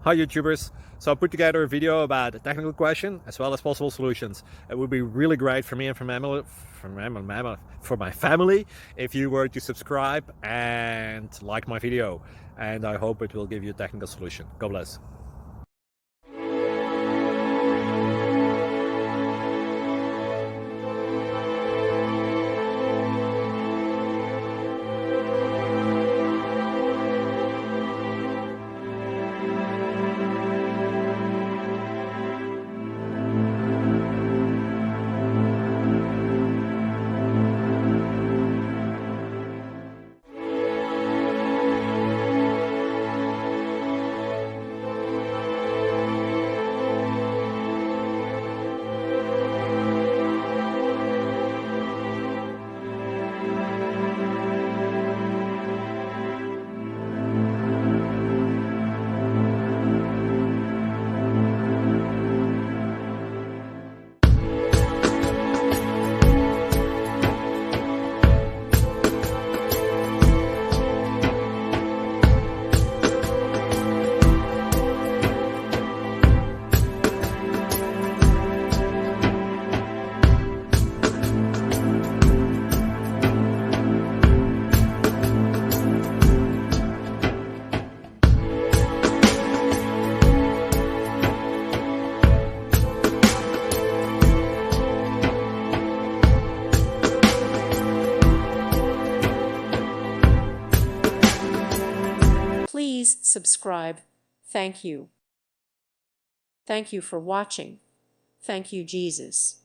Hi YouTubers. So I put together a video about a technical question as well as possible solutions. It would be really great for me and for my family if you were to subscribe and like my video, and I hope it will give you a technical solution. God bless. Please subscribe. Thank you. Thank you for watching. Thank you, Jesus.